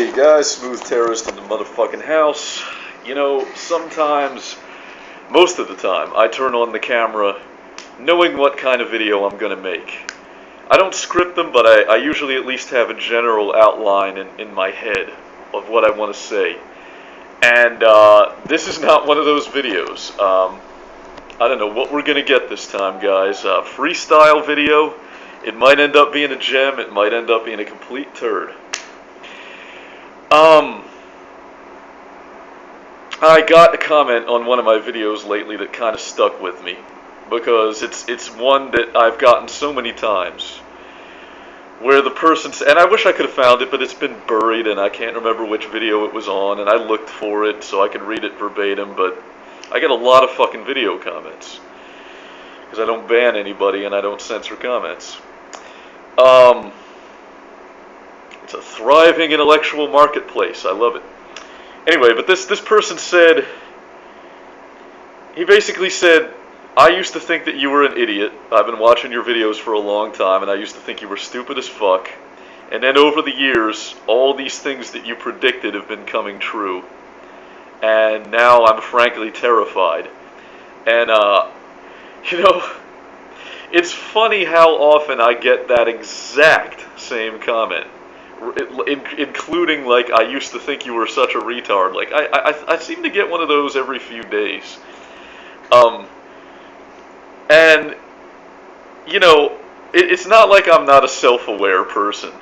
Hey guys, smooth terrorist in the motherfucking house. You know, sometimes, most of the time, I turn on the camera knowing what kind of video I'm gonna make. I don't script them, but I usually at least have a general outline in my head of what I want to say. And this is not one of those videos. I don't know what we're gonna get this time, guys. Freestyle video. It might end up being a gem, it might end up being a complete turd. I got a comment on one of my videos lately that kind of stuck with me, because it's one that I've gotten so many times, where the person, and I wish I could have found it, but it's been buried and I can't remember which video it was on, and I looked for it so I could read it verbatim, but I get a lot of fucking video comments, because I don't ban anybody and I don't censor comments. It's a thriving intellectual marketplace. I love it. Anyway, but this person said, he basically said, I used to think that you were an idiot. I've been watching your videos for a long time, and I used to think you were stupid as fuck. And then over the years, all these things that you predicted have been coming true. And now I'm frankly terrified. And, you know, it's funny how often I get that exact same comment. Including, like, I used to think you were such a retard. Like, I seem to get one of those every few days. And, you know, it's not like I'm not a self-aware person.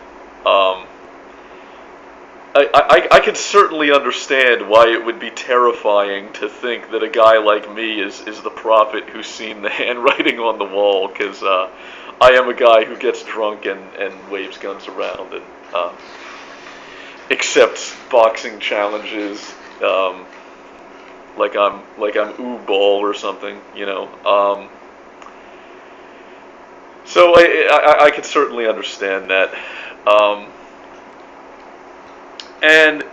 I can certainly understand why it would be terrifying to think that a guy like me is the prophet who's seen the handwriting on the wall, because I am a guy who gets drunk and waves guns around and accepts boxing challenges, like I'm Ball or something, you know. So I can certainly understand that. And,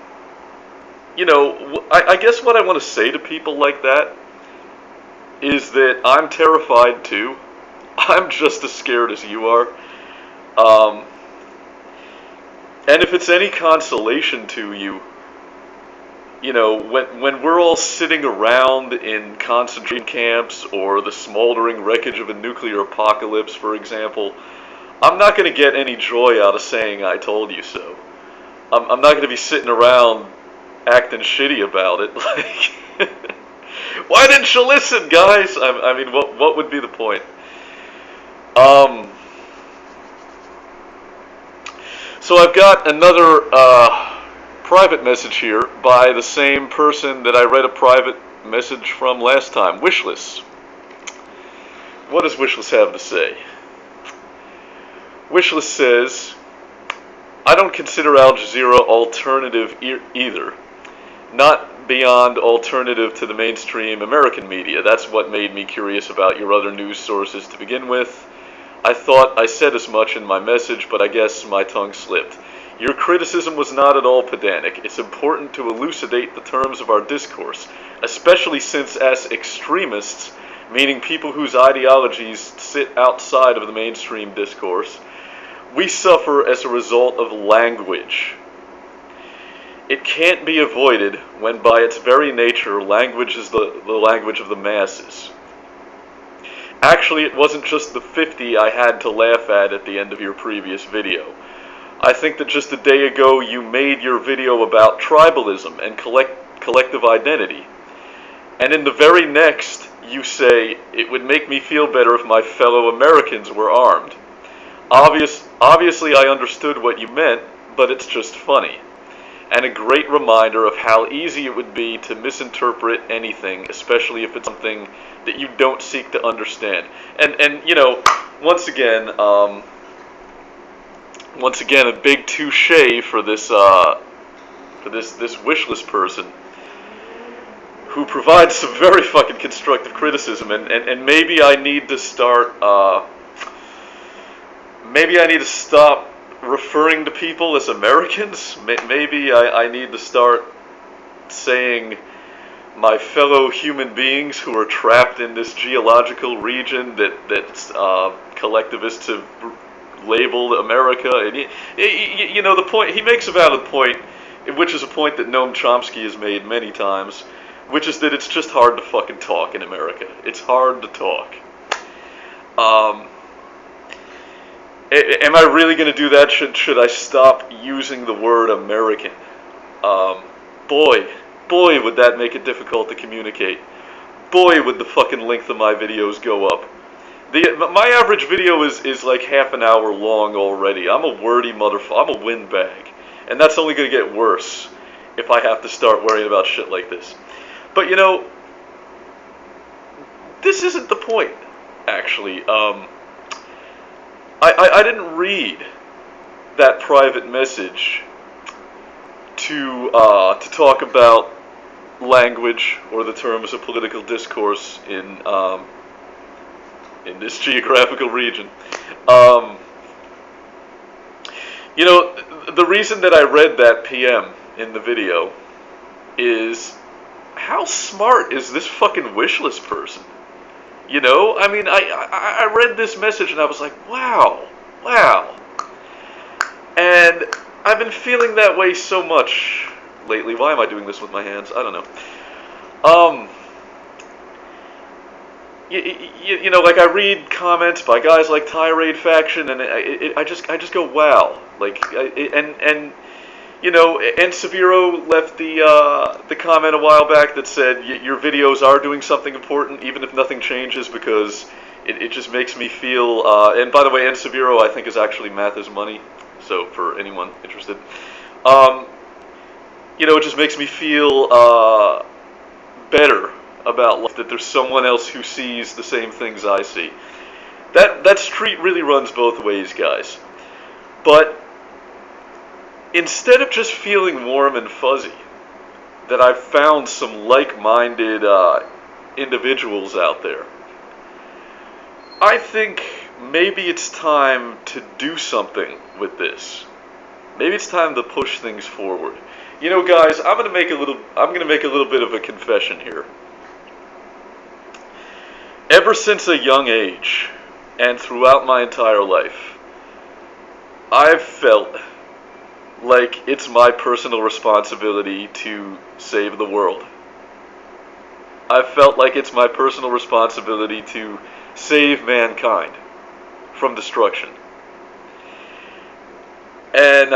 you know, I guess what I want to say to people like that is that I'm terrified too. I'm just as scared as you are. And if it's any consolation to you, you know, when we're all sitting around in concentration camps or the smoldering wreckage of a nuclear apocalypse, for example, I'm not going to get any joy out of saying I told you so. I'm not going to be sitting around acting shitty about it. Like, why didn't you listen, guys? I mean, what would be the point? So I've got another private message here by the same person that I read a private message from last time, Wishless. What does Wishless have to say? Wishless says, I don't consider Al Jazeera alternative either. Not beyond alternative to the mainstream American media. That's what made me curious about your other news sources to begin with. I thought I said as much in my message, but I guess my tongue slipped. Your criticism was not at all pedantic. It's important to elucidate the terms of our discourse, especially since as extremists, meaning people whose ideologies sit outside of the mainstream discourse, we suffer as a result of language. It can't be avoided when by its very nature language is the language of the masses. Actually, it wasn't just the 50 I had to laugh at the end of your previous video. I think that just a day ago you made your video about tribalism and collective identity. And in the very next, you say, it would make me feel better if my fellow Americans were armed. Obviously, I understood what you meant, but it's just funny. And a great reminder of how easy it would be to misinterpret anything, especially if it's something that you don't seek to understand. And you know, once again, a big touche for this wishless person who provides some very fucking constructive criticism. And maybe I need to start. Maybe I need to stop referring to people as Americans. Maybe I need to start saying my fellow human beings who are trapped in this geological region that collectivists have labeled America. And you know, the point he makes a valid point which is a point that Noam Chomsky has made many times, which is that it's just hard to fucking talk in America. It's hard to talk. Am I really going to do that? Should I stop using the word American? Boy, would that make it difficult to communicate. Boy, would the fucking length of my videos go up. My average video is like half an hour long already. I'm a wordy motherfucker. I'm a windbag. And that's only going to get worse if I have to start worrying about shit like this. But, you know, this isn't the point, actually. I didn't read that private message to talk about language or the terms of political discourse in this geographical region. You know, the reason that I read that PM in the video is, how smart is this fucking wishlist person? You know, I mean, I read this message and I was like, wow. And I've been feeling that way so much lately. Why am I doing this with my hands? I don't know. You know, like, I read comments by guys like Tirade Faction, and I just go, wow. Like, and you know, and Severo left the comment a while back that said your videos are doing something important, even if nothing changes, because it just makes me feel. And by the way, and Severo, I think, is actually Math is Money. So for anyone interested, you know, it just makes me feel better about life, that there's someone else who sees the same things I see. That street really runs both ways, guys. But instead of just feeling warm and fuzzy, that I've found some like-minded individuals out there, I think maybe it's time to do something with this. Maybe it's time to push things forward. You know, guys, I'm gonna make a little bit of a confession here. Ever since a young age, and throughout my entire life, I've felt like it's my personal responsibility to save the world. I've felt like it's my personal responsibility to save mankind from destruction. And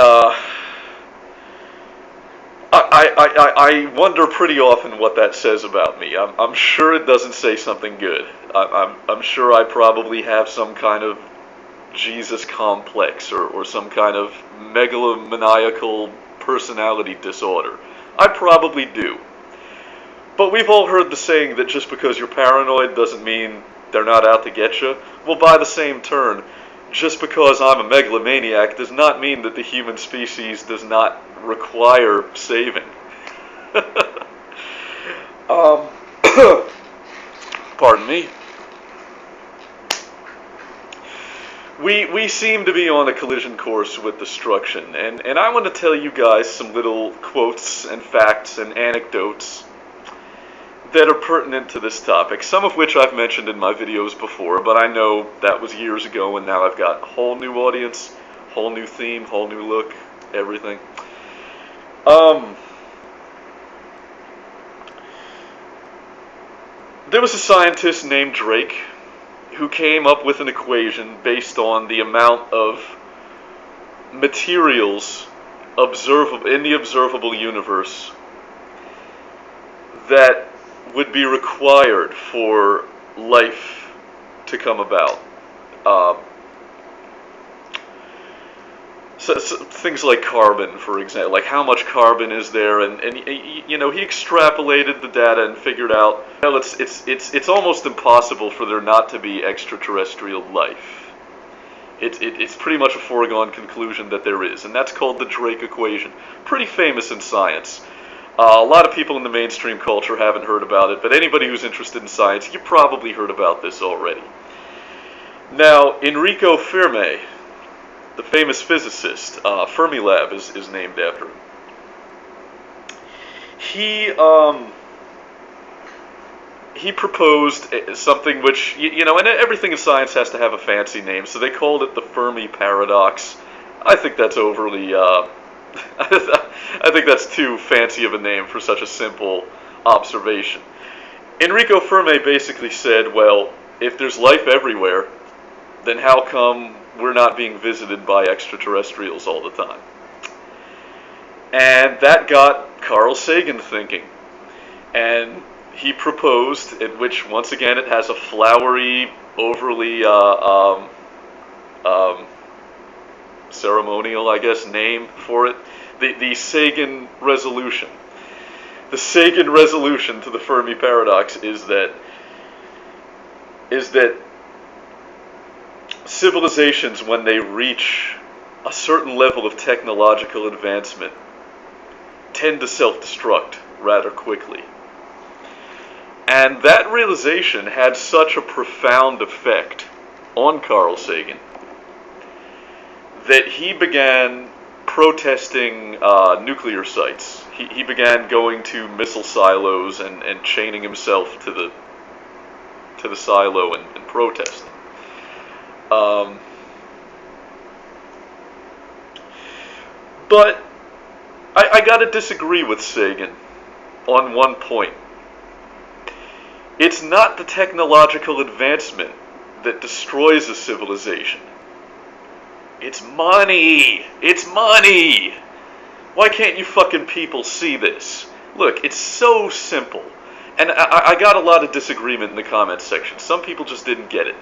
I wonder pretty often what that says about me. I'm sure it doesn't say something good. I'm sure I probably have some kind of Jesus complex or some kind of megalomaniacal personality disorder. I probably do. But we've all heard the saying that just because you're paranoid doesn't mean they're not out to get you. Well, by the same turn, just because I'm a megalomaniac does not mean that the human species does not require saving. Pardon me. We seem to be on a collision course with destruction, and I want to tell you guys some little quotes and facts and anecdotes that are pertinent to this topic, some of which I've mentioned in my videos before, but I know that was years ago, and now I've got a whole new audience, whole new theme, whole new look, everything. There was a scientist named Drake who came up with an equation based on the amount of materials observable in the observable universe that would be required for life to come about. So things like carbon, for example, like how much carbon is there, and you know, he extrapolated the data and figured out, you know, it's almost impossible for there not to be extraterrestrial life. It's pretty much a foregone conclusion that there is, and that's called the Drake equation. Pretty famous in science. A lot of people in the mainstream culture haven't heard about it, but anybody who's interested in science, you probably heard about this already. Now, Enrico Fermi, the famous physicist, Fermilab is named after him. He proposed something which, you know, and everything in science has to have a fancy name, so they called it the Fermi paradox. I think that's overly, I think that's too fancy of a name for such a simple observation. Enrico Fermi basically said, well, if there's life everywhere, then how come we're not being visited by extraterrestrials all the time? And that got Carl Sagan thinking. And he proposed, in which, once again, it has a flowery, overly ceremonial, I guess, name for it, the Sagan resolution. The Sagan resolution to the Fermi paradox is that civilizations, when they reach a certain level of technological advancement, tend to self-destruct rather quickly. And that realization had such a profound effect on Carl Sagan that he began protesting nuclear sites. He began going to missile silos and chaining himself to the silo and protesting. But I gotta disagree with Sagan on one point. It's not the technological advancement that destroys a civilization. It's money! It's money! Why can't you fucking people see this? Look, it's so simple. And I got a lot of disagreement in the comments section. Some people just didn't get it.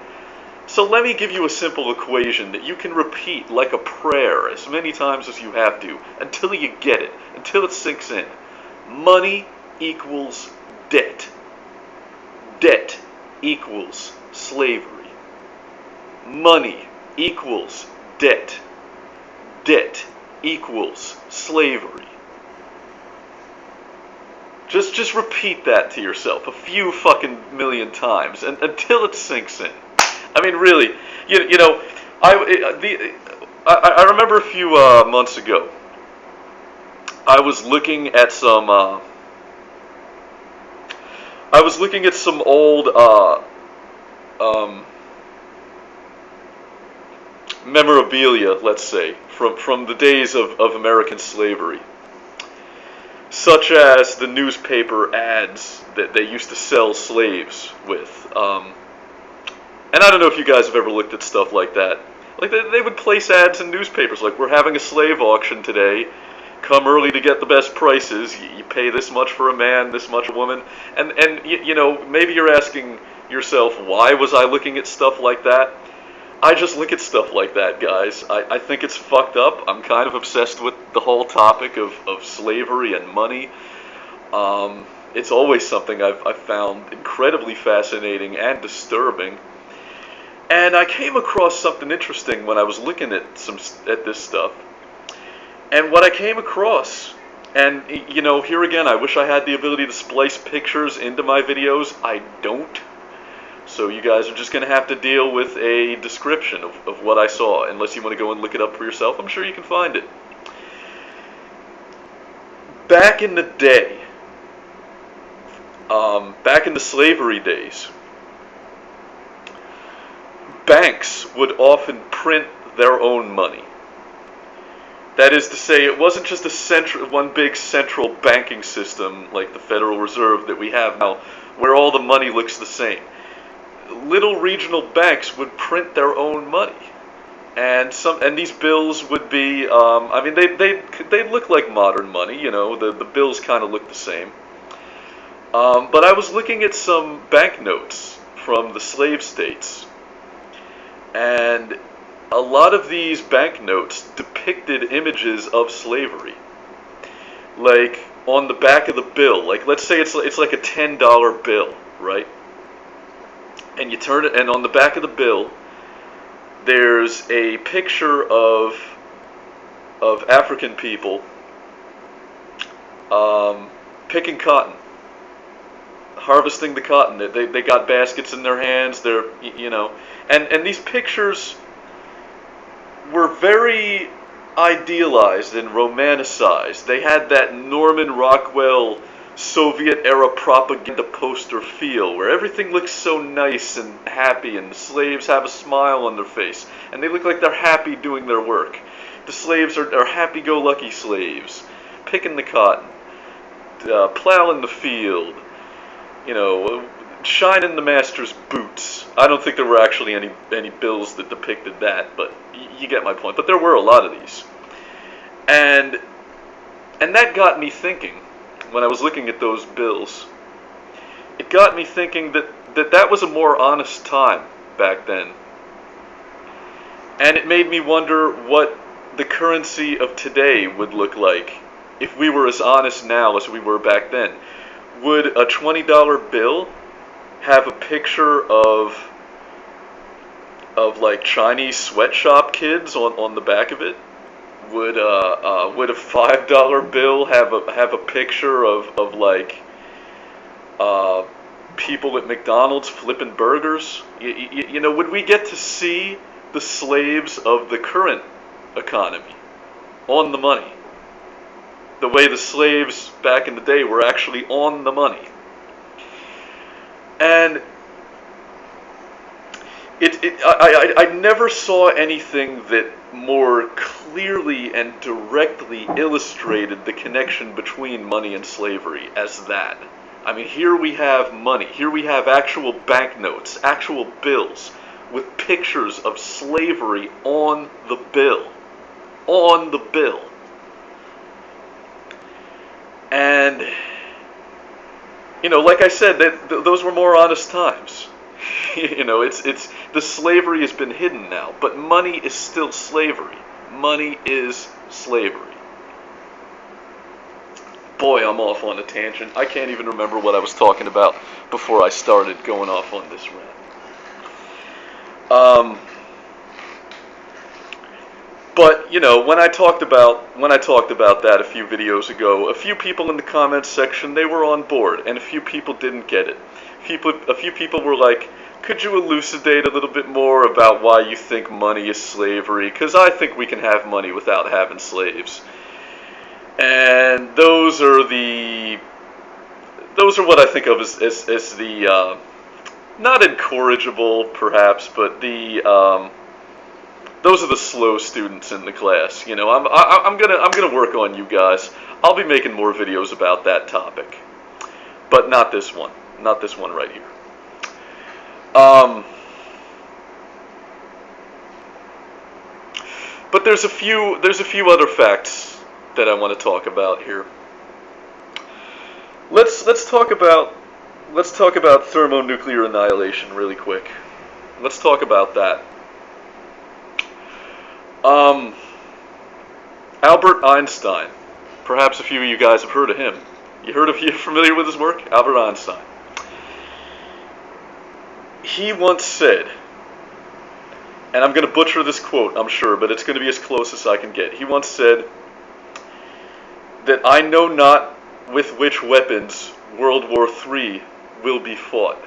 So let me give you a simple equation that you can repeat like a prayer as many times as you have to until you get it, until it sinks in. Money equals debt. Debt equals slavery. Money equals debt. Debt equals slavery. Just repeat that to yourself a few fucking million times until it sinks in. I mean, really, you know, I remember a few months ago, I was looking at some old memorabilia, let's say, from the days of American slavery, such as the newspaper ads that they used to sell slaves with. And I don't know if you guys have ever looked at stuff like that. Like, they would place ads in newspapers, like, we're having a slave auction today. Come early to get the best prices. You pay this much for a man, this much a woman. And you know, maybe you're asking yourself, why was I looking at stuff like that? I just look at stuff like that, guys. I think it's fucked up. I'm kind of obsessed with the whole topic of slavery and money. It's always something I've found incredibly fascinating and disturbing. And I came across something interesting when I was looking at this stuff. And what I came across, and you know, here again, I wish I had the ability to splice pictures into my videos. I don't. So you guys are just going to have to deal with a description of what I saw, unless you want to go and look it up for yourself. I'm sure you can find it. Back in the day, back in the slavery days, banks would often print their own money. That is to say, it wasn't just one big central banking system like the Federal Reserve that we have now, where all the money looks the same. Little regional banks would print their own money, and these bills would be, I mean, they look like modern money. You know, the bills kind of look the same. But I was looking at some banknotes from the slave states, and a lot of these banknotes depicted images of slavery. Like, on the back of the bill, like, let's say it's like a $10 bill, right? And you turn it, and on the back of the bill, there's a picture of African people picking cotton, harvesting the cotton. They got baskets in their hands. They're, you know, and these pictures were very idealized and romanticized. They had that Norman Rockwell Soviet-era propaganda poster feel, where everything looks so nice and happy, and the slaves have a smile on their face, and they look like they're happy doing their work. The slaves are happy-go-lucky slaves, picking the cotton, plowing the field, you know, shining the master's boots. I don't think there were actually any bills that depicted that, but you get my point. But there were a lot of these. And that got me thinking, when I was looking at those bills, it got me thinking that was a more honest time back then. And it made me wonder what the currency of today would look like if we were as honest now as we were back then. Would a $20 bill have a picture of like Chinese sweatshop kids on the back of it? Would a $5 bill have a picture of like people at McDonald's flipping burgers? You know, would we get to see the slaves of the current economy on the money, the way the slaves back in the day were actually on the money? And I never saw anything that more clearly and directly illustrated the connection between money and slavery as that. I mean, here we have money, here we have actual banknotes, actual bills, with pictures of slavery on the bill. On the bill. And, you know, like I said, those were more honest times. You know, it's the slavery has been hidden now, but money is still slavery. Money is slavery. Boy, I'm off on a tangent. I can't even remember what I was talking about before I started going off on this rant. But you know, when I talked about that a few videos ago, a few people in the comments section, they were on board, and a few people didn't get it. A few people were like, could you elucidate a little bit more about why you think money is slavery? Because I think we can have money without having slaves. And those are what I think of as the not incorrigible perhaps, but those are the slow students in the class. You know, I'm gonna work on you guys. I'll be making more videos about that topic, but not this one. Not this one right here. But there's a few other facts that I want to talk about here. Let's talk about thermonuclear annihilation really quick. Let's talk about that. Albert Einstein. Perhaps a few of you guys have heard of him. You familiar with his work? Albert Einstein. He once said, and I'm going to butcher this quote, I'm sure, but it's going to be as close as I can get. He once said that I know not with which weapons World War III will be fought,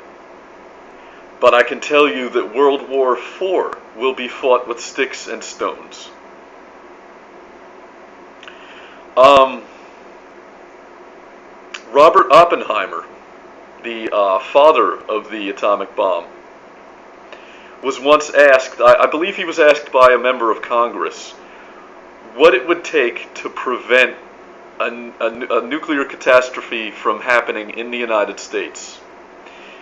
but I can tell you that World War IV will be fought with sticks and stones. Robert Oppenheimer, the father of the atomic bomb, was once asked, I believe he was asked by a member of Congress, what it would take to prevent a nuclear catastrophe from happening in the United States.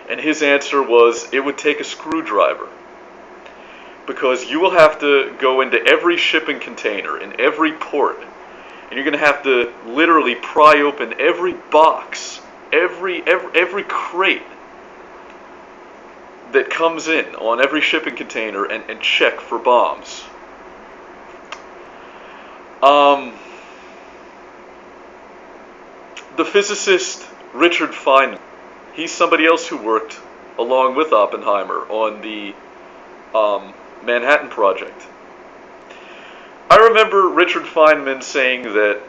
And his answer was, it would take a screwdriver. Because you will have to go into every shipping container in every port, and you're going to have to literally pry open every box, every crate that comes in on every shipping container and check for bombs. The physicist Richard Feynman, he's somebody else who worked along with Oppenheimer on the Manhattan Project. I remember Richard Feynman saying that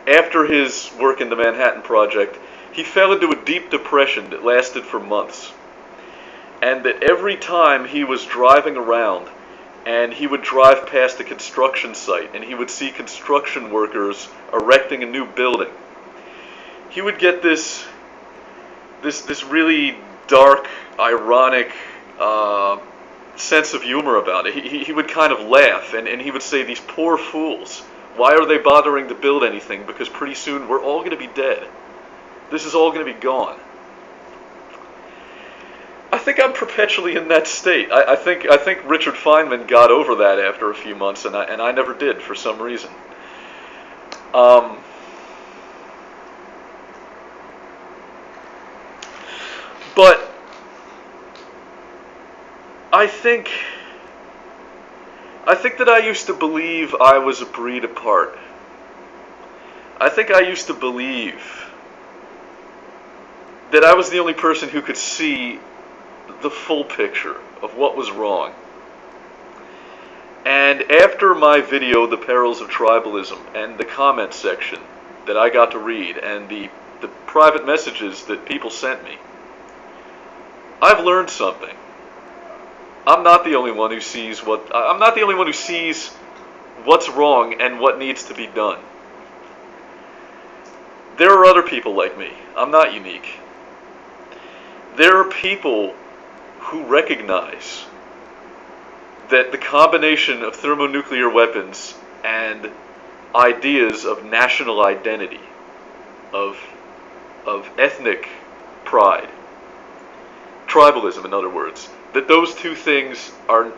after his work in the Manhattan Project, he fell into a deep depression that lasted for months. And that every time he was driving around and he would drive past a construction site and he would see construction workers erecting a new building, he would get this really dark, ironic sense of humor about it. He would kind of laugh, and he would say, these poor fools, Why are they bothering to build anything? Because pretty soon we're all going to be dead. This is all going to be gone. I think I'm perpetually in that state. I think Richard Feynman got over that after a few months, and I never did for some reason. But I think that I used to believe I was a breed apart. I think I used to believe that I was the only person who could see the full picture of what was wrong. And after my video, The Perils of Tribalism, and the comment section that I got to read, and the private messages that people sent me, I've learned something. I'm not the only one who sees what's wrong and what needs to be done. There are other people like me. I'm not unique. There are people who recognize that the combination of thermonuclear weapons and ideas of national identity, of ethnic pride, tribalism, in other words, that those two things are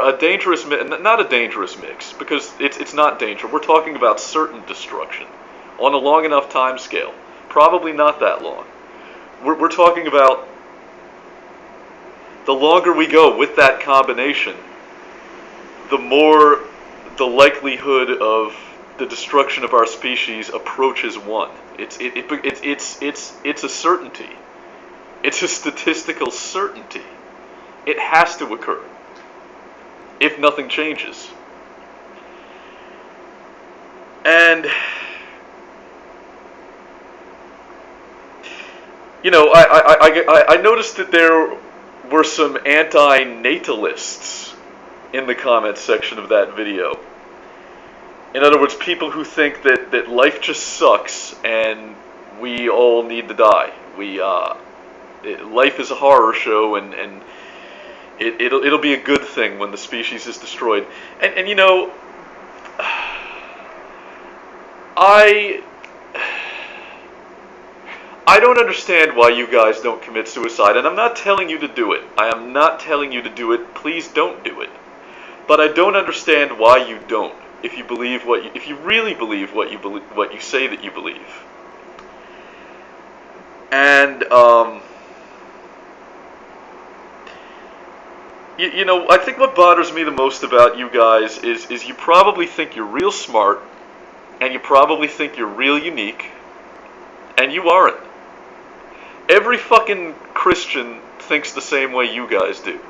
a dangerous, not a dangerous mix, because it's not danger. We're talking about certain destruction on a long enough time scale. Probably not that long. We're talking about the longer we go with that combination, the more the likelihood of the destruction of our species approaches 1. It's a certainty. It's a statistical certainty. It has to occur if nothing changes. And you know, I noticed that there were some anti-natalists in the comments section of that video. In other words, people who think that life just sucks and we all need to die. Life is a horror show, and it'll be a good thing when the species is destroyed. And you know, I don't understand why you guys don't commit suicide, and I'm not telling you to do it. I am not telling you to do it. Please don't do it. But I don't understand why you don't. If you really believe what you say that you believe. And you know, I think what bothers me the most about you guys is you probably think you're real smart, and you probably think you're real unique, and you aren't. Every fucking Christian thinks the same way you guys do.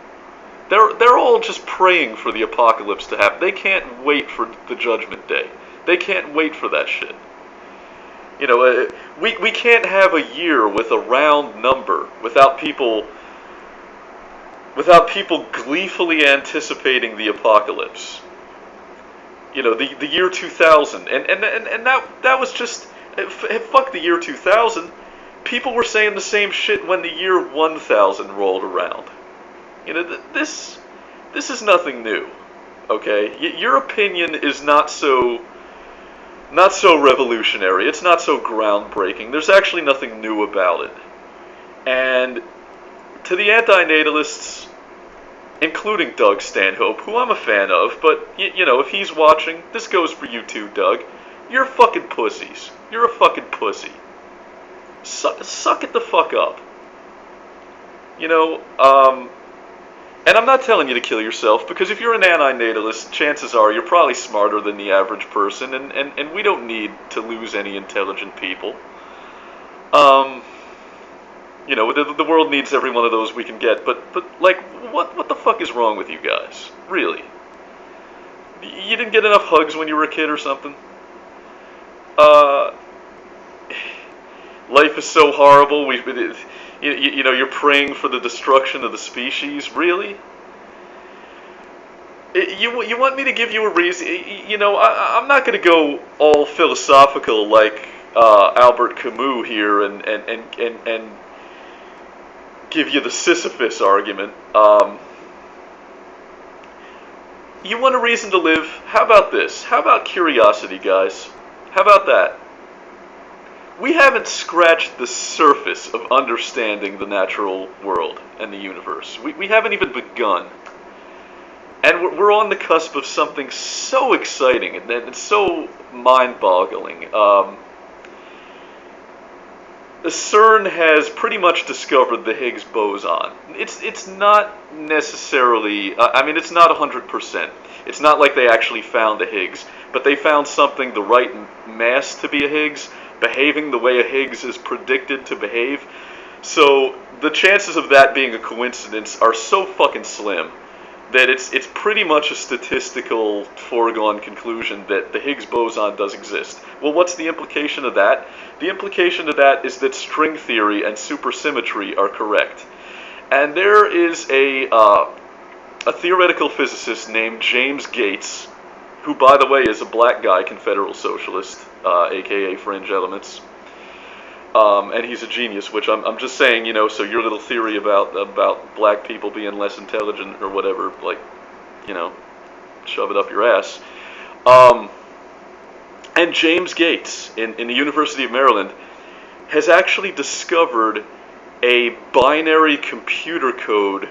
They're all just praying for the apocalypse to happen. They can't wait for the judgment day. They can't wait for that shit. You know, we can't have a year with a round number without people gleefully anticipating the apocalypse. You know, the year 2000, and that was just fuck the year 2000. People were saying the same shit when the year 1000 rolled around. You know, this is nothing new, okay? Your opinion is not so revolutionary. It's not so groundbreaking. There's actually nothing new about it. And to the anti-natalists, including Doug Stanhope, who I'm a fan of, but you know, if he's watching, this goes for you too, Doug. You're fucking pussies. You're a fucking pussy. Suck it the fuck up. You know, and I'm not telling you to kill yourself, because if you're an anti-natalist, chances are you're probably smarter than the average person, and we don't need to lose any intelligent people. You know, the world needs every one of those we can get, but like, what the fuck is wrong with you guys? Really? You didn't get enough hugs when you were a kid or something? Life is so horrible, you know, you're praying for the destruction of the species? Really? You want me to give you a reason? You know, I'm not going to go all philosophical like Albert Camus here and give you the Sisyphus argument. You want a reason to live? How about this? How about curiosity, guys? How about that? We haven't scratched the surface of understanding the natural world and the universe. We haven't even begun. And we're on the cusp of something so exciting and so mind-boggling. CERN has pretty much discovered the Higgs boson. It's not necessarily, it's not 100%. It's not like they actually found a Higgs, but they found something the right mass to be a Higgs, behaving the way a Higgs is predicted to behave. So the chances of that being a coincidence are so fucking slim that it's pretty much a statistical foregone conclusion that the Higgs boson does exist. Well, what's the implication of that? The implication of that is that string theory and supersymmetry are correct. And there is a theoretical physicist named James Gates, who, by the way, is a black guy, Confederal socialist, aka fringe elements. And he's a genius, which I'm just saying, so your little theory about black people being less intelligent or whatever, shove it up your ass. And James Gates, in the University of Maryland, has actually discovered a binary computer code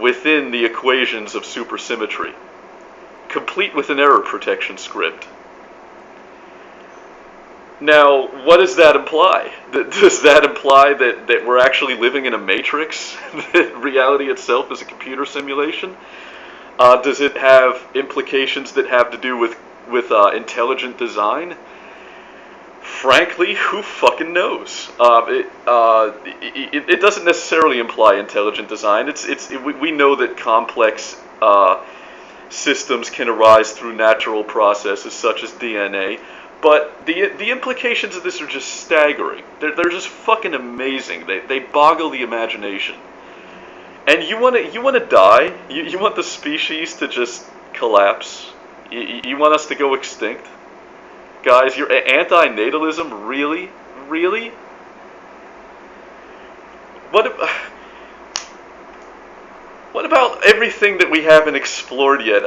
within the equations of supersymmetry, complete with an error protection script. Now, what does that imply? Does that imply that we're actually living in a matrix? That reality itself is a computer simulation? Does it have implications that have to do with intelligent design? Frankly, who fucking knows? It doesn't necessarily imply intelligent design. We know that complex systems can arise through natural processes such as DNA. But the implications of this are just staggering. They're just fucking amazing. They boggle the imagination. And you want to die? You want the species to just collapse? You want us to go extinct? Guys, your anti-natalism, really? Really? What about everything that we haven't explored yet?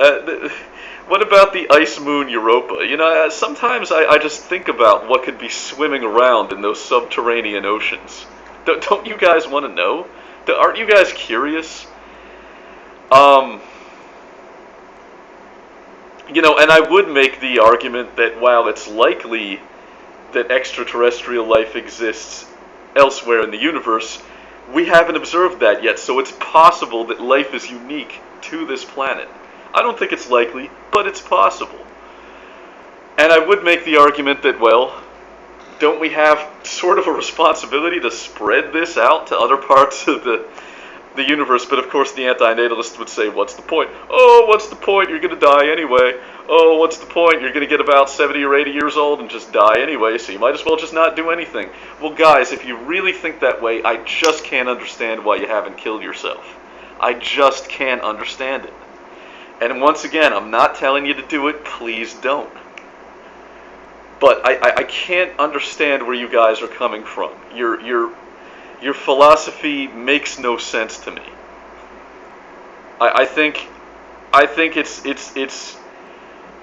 What about the ice moon Europa? Sometimes I just think about what could be swimming around in those subterranean oceans. Don't you guys want to know? Aren't you guys curious? And I would make the argument that while it's likely that extraterrestrial life exists elsewhere in the universe, we haven't observed that yet, so it's possible that life is unique to this planet. I don't think it's likely, but it's possible. And I would make the argument that, well, don't we have sort of a responsibility to spread this out to other parts of the universe? But of course the anti-natalist would say, what's the point? Oh, what's the point? You're going to die anyway. Oh, what's the point? You're going to get about 70 or 80 years old and just die anyway, so you might as well just not do anything. Well, guys, if you really think that way, I just can't understand why you haven't killed yourself. I just can't understand it. And once again, I'm not telling you to do it, please don't. But I can't understand where you guys are coming from. Your philosophy makes no sense to me. I think it's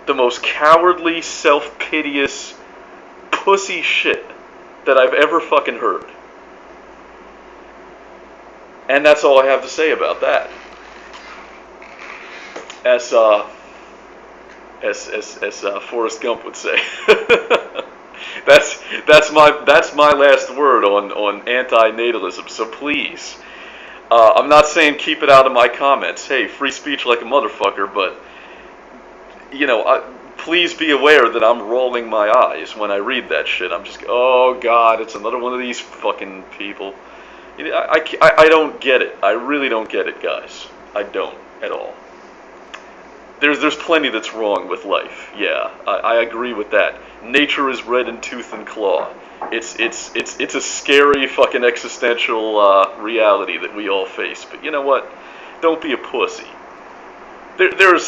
the most cowardly, self-piteous, pussy shit that I've ever fucking heard. And that's all I have to say about that. As Forrest Gump would say. that's my last word on anti-natalism. So please, I'm not saying keep it out of my comments. Hey, free speech like a motherfucker, but please be aware that I'm rolling my eyes when I read that shit. I'm just, oh god, it's another one of these fucking people. I don't get it. I really don't get it, guys. I don't at all. There's plenty that's wrong with life. Yeah, I agree with that. Nature is red in tooth and claw. It's a scary fucking existential reality that we all face. But you know what? Don't be a pussy. There are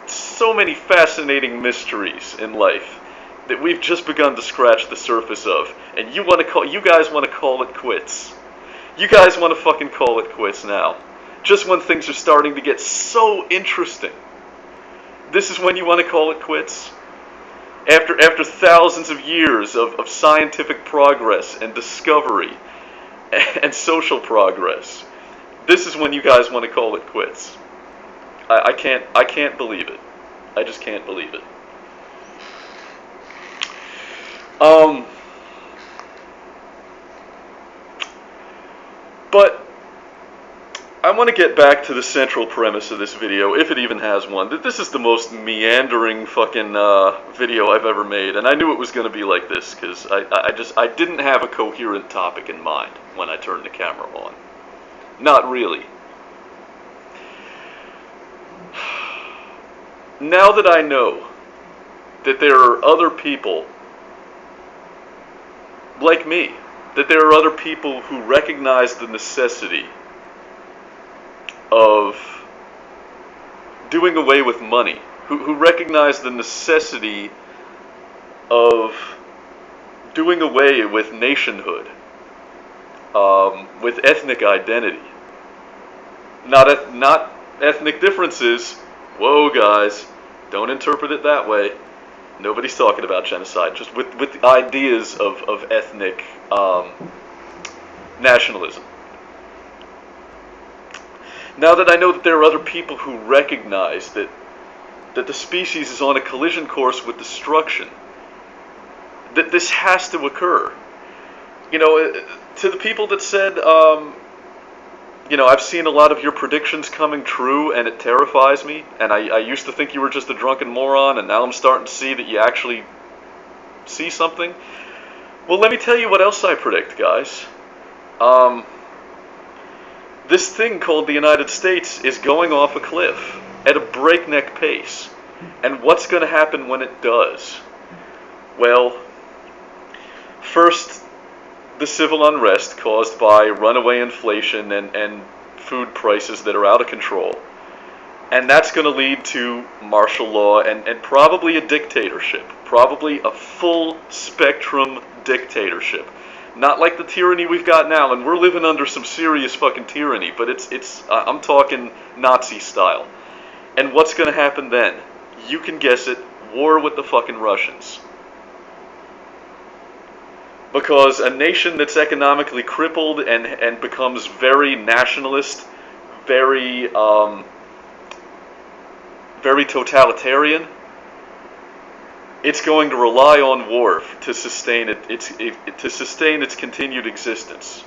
so many fascinating mysteries in life that we've just begun to scratch the surface of, and you guys want to call it quits. You guys want to fucking call it quits now, just when things are starting to get so interesting. This is when you want to call it quits? After thousands of years of scientific progress and discovery and social progress, this is when you guys want to call it quits. I can't believe it. I just can't believe it. But I want to get back to the central premise of this video, if it even has one. This is the most meandering fucking video I've ever made, and I knew it was going to be like this, because I didn't have a coherent topic in mind when I turned the camera on. Not really. Now that I know that there are other people like me, that there are other people who recognize the necessity of doing away with money, who recognize the necessity of doing away with nationhood, with ethnic identity, not ethnic differences. Whoa, guys, don't interpret it that way. Nobody's talking about genocide, just with the ideas of ethnic nationalism. Now that I know that there are other people who recognize that the species is on a collision course with destruction, that this has to occur. You know, to the people that said, you know, I've seen a lot of your predictions coming true and it terrifies me, and I used to think you were just a drunken moron, and now I'm starting to see that you actually see something. Well, let me tell you what else I predict, guys. This thing called the United States is going off a cliff at a breakneck pace. And what's going to happen when it does? Well, first, the civil unrest caused by runaway inflation and food prices that are out of control. And that's going to lead to martial law and probably a dictatorship. Probably a full spectrum dictatorship. Not like the tyranny we've got now, and we're living under some serious fucking tyranny, but it's I'm talking Nazi style. And what's going to happen then? You can guess it, war with the fucking Russians. Because a nation that's economically crippled and becomes very nationalist, very totalitarian, it's going to rely on war to sustain its continued existence.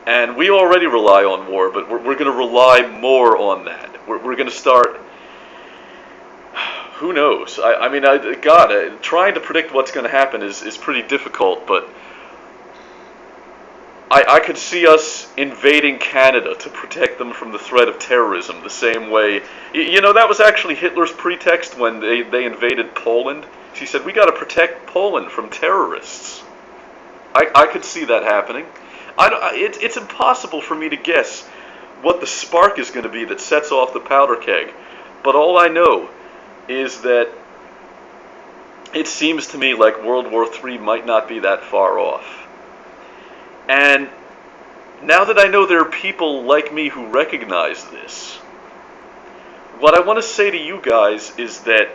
And we already rely on war, but we're going to rely more on that. We're going to start. Who knows? I mean, trying to predict what's going to happen is pretty difficult, but I could see us invading Canada to protect them from the threat of terrorism the same way. You know, that was actually Hitler's pretext when they invaded Poland. He said, we got to protect Poland from terrorists. I could see that happening. It's impossible for me to guess what the spark is going to be that sets off the powder keg. But all I know is that it seems to me like World War III might not be that far off. And now that I know there are people like me who recognize this, what I want to say to you guys is that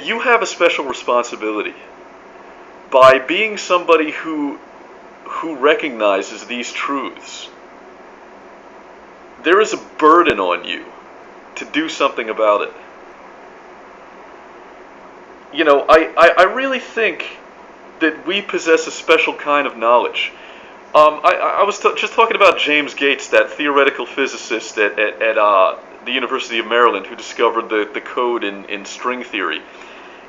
you have a special responsibility by being somebody who recognizes these truths. There is a burden on you to do something about it. You know, I really think that we possess a special kind of knowledge. I was just talking about James Gates, that theoretical physicist at the University of Maryland who discovered the code in string theory.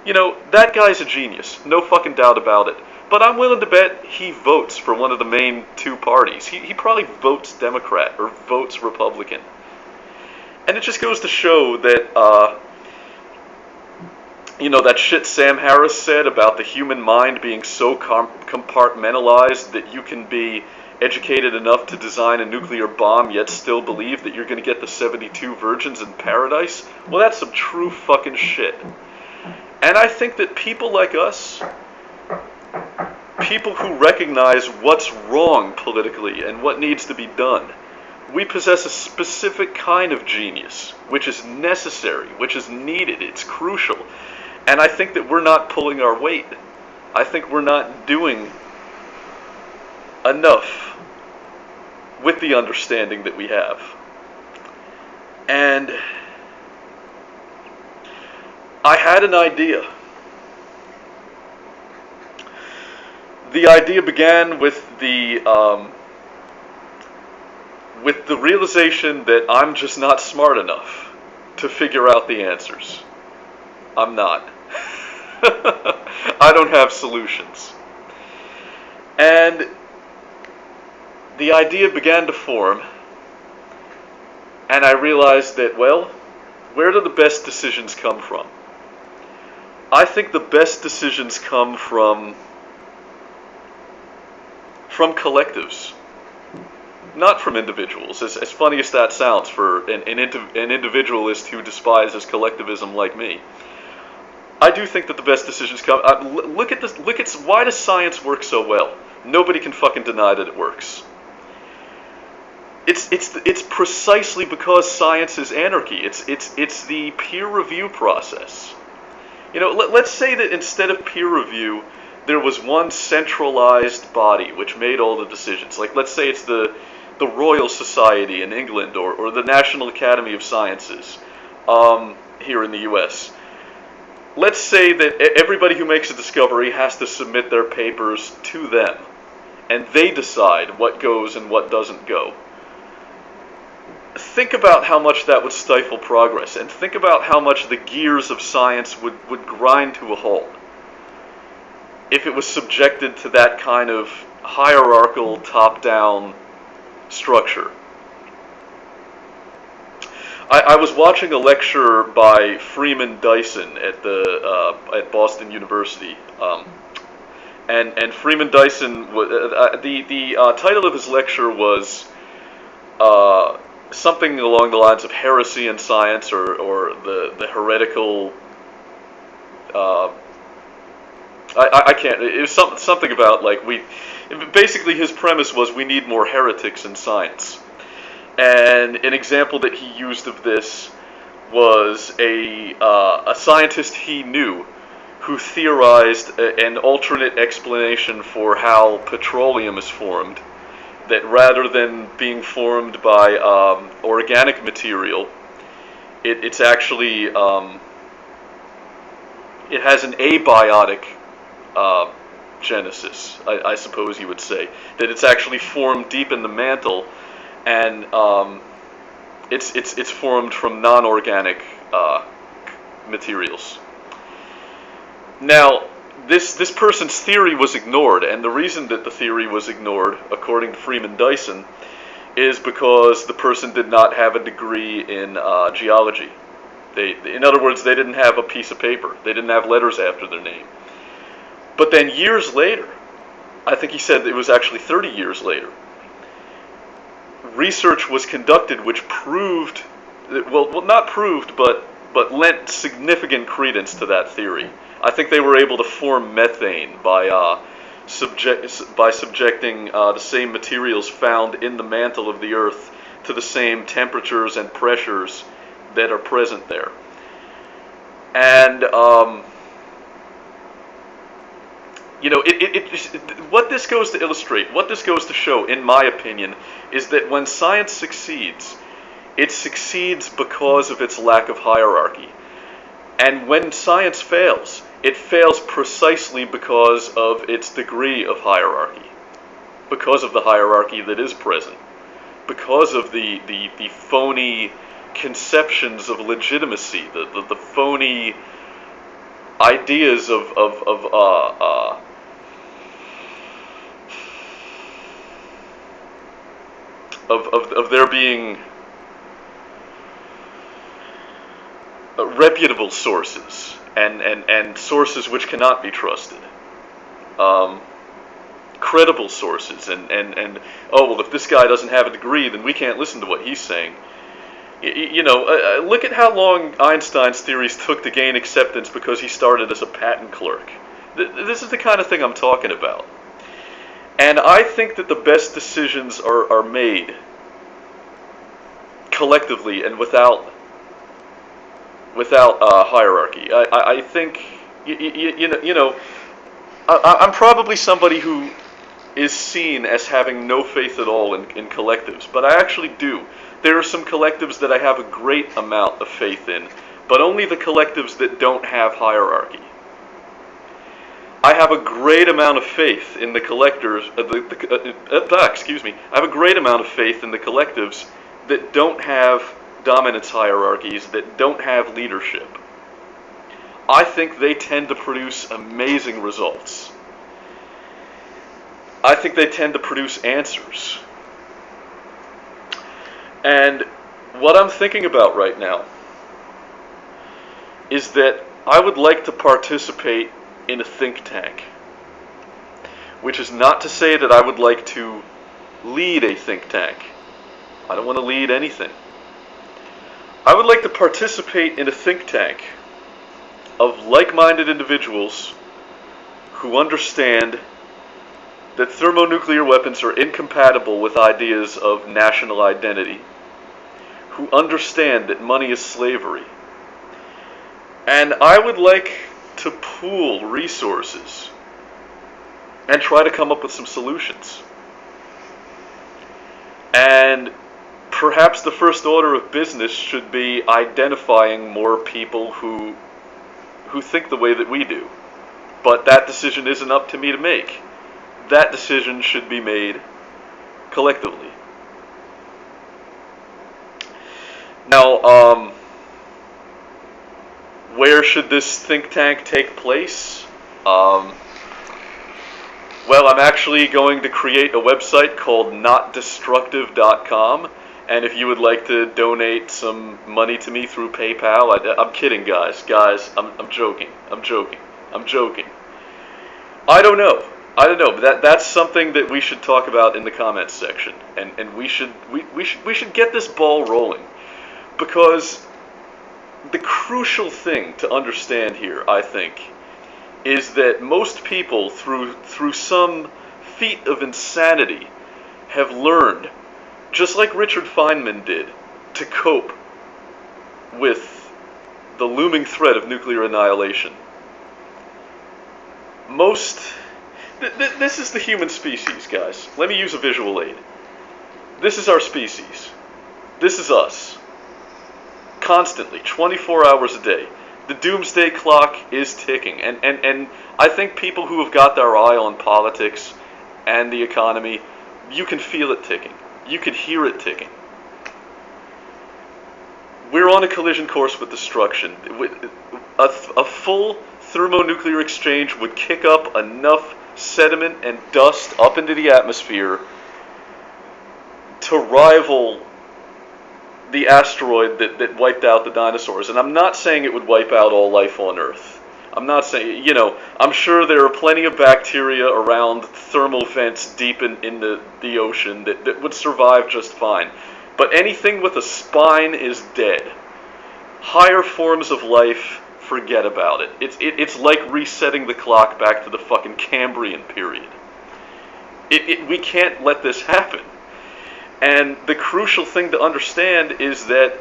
You know, that guy's a genius, no fucking doubt about it. But I'm willing to bet he votes for one of the main two parties. He probably votes Democrat or votes Republican. And it just goes to show that, you know, that shit Sam Harris said about the human mind being so compartmentalized that you can be educated enough to design a nuclear bomb yet still believe that you're going to get the 72 virgins in paradise. Well, that's some true fucking shit. And I think that people like us, people who recognize what's wrong politically and what needs to be done, we possess a specific kind of genius, which is necessary, which is needed, it's crucial. And I think that we're not pulling our weight. I think we're not doing enough with the understanding that we have. And I had an idea. The idea began with the realization that I'm just not smart enough to figure out the answers. I'm not. I don't have solutions. And the idea began to form, and I realized that, well, where do the best decisions come from? I think the best decisions come from collectives, not from individuals, as funny as that sounds for an individualist who despises collectivism like me. I do think that the best decisions come. Look at this. Look at why does science work so well? Nobody can fucking deny that it works. It's precisely because science is anarchy. It's the peer review process. You know, let's say that instead of peer review, there was one centralized body which made all the decisions. Like, let's say it's the Royal Society in England or the National Academy of Sciences here in the U.S. Let's say that everybody who makes a discovery has to submit their papers to them, and they decide what goes and what doesn't go. Think about how much that would stifle progress, and think about how much the gears of science would grind to a halt if it was subjected to that kind of hierarchical, top-down structure. I was watching a lecture by Freeman Dyson at Boston University, and Freeman Dyson, the title of his lecture was something along the lines of heresy in science, or the heretical. I can't. It was something about like basically his premise was we need more heretics in science. And an example that he used of this was a scientist he knew who theorized an alternate explanation for how petroleum is formed, that rather than being formed by organic material, it's actually it has an abiotic genesis, I suppose you would say, that it's actually formed deep in the mantle. And it's formed from non-organic materials. Now, this person's theory was ignored, and the reason that the theory was ignored, according to Freeman Dyson, is because the person did not have a degree in geology. In other words, they didn't have a piece of paper. They didn't have letters after their name. But then years later, I think he said it was actually 30 years later, research was conducted which proved, well not proved, but lent significant credence to that theory. I think they were able to form methane by subjecting the same materials found in the mantle of the Earth to the same temperatures and pressures that are present there. And you know, what this goes to illustrate, what this goes to show, in my opinion, is that when science succeeds, it succeeds because of its lack of hierarchy. And when science fails, it fails precisely because of its degree of hierarchy, because of the hierarchy that is present, because of the phony conceptions of legitimacy, the phony ideas of there being reputable sources and sources which cannot be trusted, credible sources, and oh well, if this guy doesn't have a degree, then we can't listen to what he's saying. You know, look at how long Einstein's theories took to gain acceptance because he started as a patent clerk. This is the kind of thing I'm talking about. And I think that the best decisions are made collectively and without hierarchy. I think I'm probably somebody who is seen as having no faith at all in collectives, but I actually do. There are some collectives that I have a great amount of faith in, but only the collectives that don't have hierarchy. I have a great amount of faith in the collectors. Excuse me. I have a great amount of faith in the collectives that don't have dominance hierarchies, that don't have leadership. I think they tend to produce amazing results. I think they tend to produce answers. And what I'm thinking about right now is that I would like to participate in a think tank, which is not to say that I would like to lead a think tank. I don't want to lead anything. I would like to participate in a think tank of like-minded individuals who understand that thermonuclear weapons are incompatible with ideas of national identity, who understand that money is slavery. And I would like to pool resources and try to come up with some solutions. And perhaps the first order of business should be identifying more people who think the way that we do. But that decision isn't up to me to make. That decision should be made collectively. Now, where should this think tank take place? Well, I'm actually going to create a website called notdestructive.com, and if you would like to donate some money to me through PayPal, I'm kidding, guys. I'm joking. I don't know. But that's something that we should talk about in the comments section, and we should get this ball rolling, because the crucial thing to understand here, I think, is that most people, through some feat of insanity, have learned, just like Richard Feynman did, to cope with the looming threat of nuclear annihilation. This is the human species, guys. Let me use a visual aid. This is our species. This is us. Constantly, 24 hours a day. The doomsday clock is ticking. And I think people who have got their eye on politics and the economy, you can feel it ticking. You can hear it ticking. We're on a collision course with destruction. A full thermonuclear exchange would kick up enough sediment and dust up into the atmosphere to rival the asteroid that wiped out the dinosaurs. And I'm not saying it would wipe out all life on Earth. I'm not saying, I'm sure there are plenty of bacteria around thermal vents deep in the ocean that would survive just fine. But anything with a spine is dead. Higher forms of life, forget about it. It's like resetting the clock back to the fucking Cambrian period. We can't let this happen. And the crucial thing to understand is that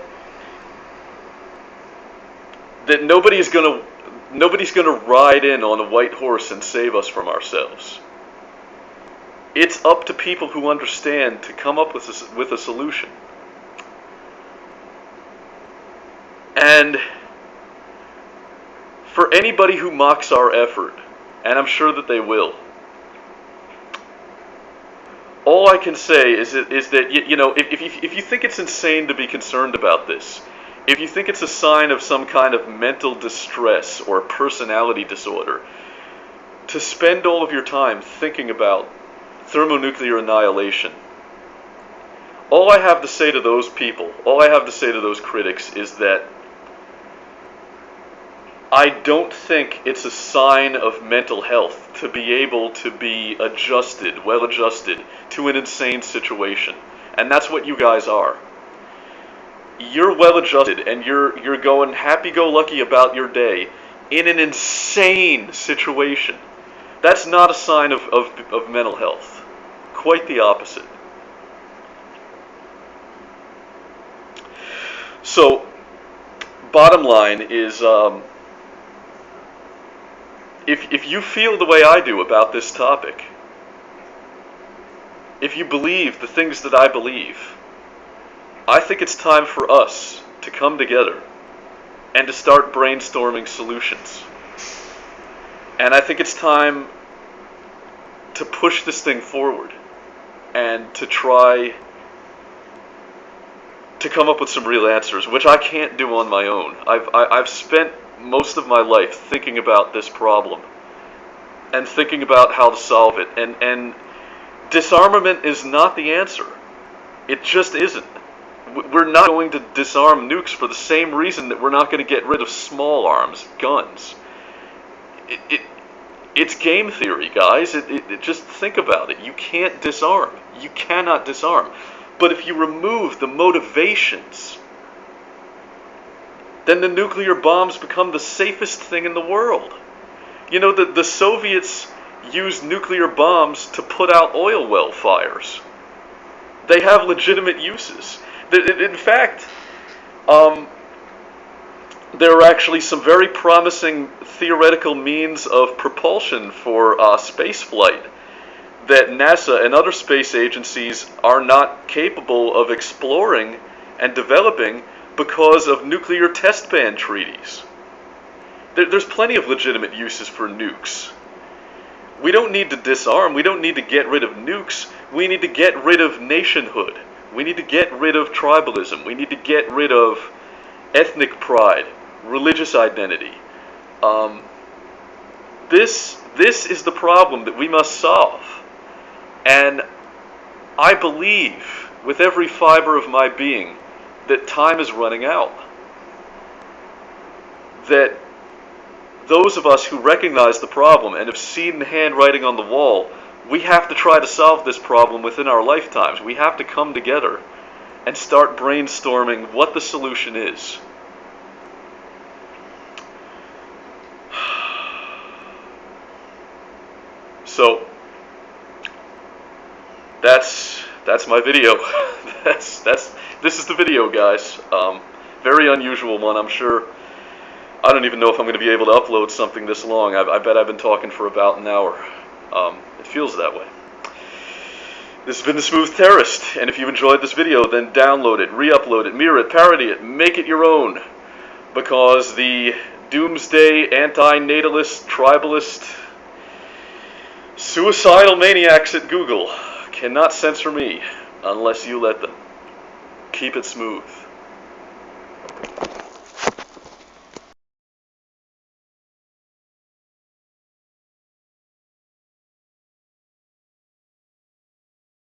nobody's gonna ride in on a white horse and save us from ourselves. It's up to people who understand to come up with a solution. And for anybody who mocks our effort, and I'm sure that they will, all I can say is that if you think it's insane to be concerned about this, if you think it's a sign of some kind of mental distress or personality disorder, to spend all of your time thinking about thermonuclear annihilation, all I have to say to those people, all I have to say to those critics is that I don't think it's a sign of mental health to be able to be well adjusted to an insane situation. And that's what you guys are. You're well adjusted and you're going happy-go-lucky about your day in an insane situation. That's not a sign of mental health. Quite the opposite. So, bottom line is, if you feel the way I do about this topic, if you believe the things that I believe, I think it's time for us to come together and to start brainstorming solutions. And I think it's time to push this thing forward and to try to come up with some real answers, which I can't do on my own. I've spent most of my life thinking about this problem and thinking about how to solve it. And disarmament is not the answer. It just isn't. We're not going to disarm nukes for the same reason that we're not going to get rid of small arms, guns. It's game theory, guys. Just think about it. You can't disarm. You cannot disarm. But if you remove the motivations, then the nuclear bombs become the safest thing in the world. You know, the Soviets used nuclear bombs to put out oil well fires. They have legitimate uses. In fact, there are actually some very promising theoretical means of propulsion for space flight that NASA and other space agencies are not capable of exploring and developing because of nuclear test ban treaties. There's plenty of legitimate uses for nukes. We don't need to disarm. We don't need to get rid of nukes. We need to get rid of nationhood. We need to get rid of tribalism. We need to get rid of ethnic pride, religious identity. This is the problem that we must solve. And I believe with every fiber of my being that time is running out. That those of us who recognize the problem and have seen the handwriting on the wall, we have to try to solve this problem within our lifetimes. We have to come together and start brainstorming what the solution is. So that's my video. This is the video, guys. Very unusual one, I'm sure. I don't even know if I'm going to be able to upload something this long. I bet I've been talking for about an hour. It feels that way. This has been The Smooth Terrorist, and if you enjoyed this video, then download it, re-upload it, mirror it, parody it, make it your own. Because the doomsday, anti-natalist, tribalist, suicidal maniacs at Google cannot censor me unless you let them. Keep it smooth.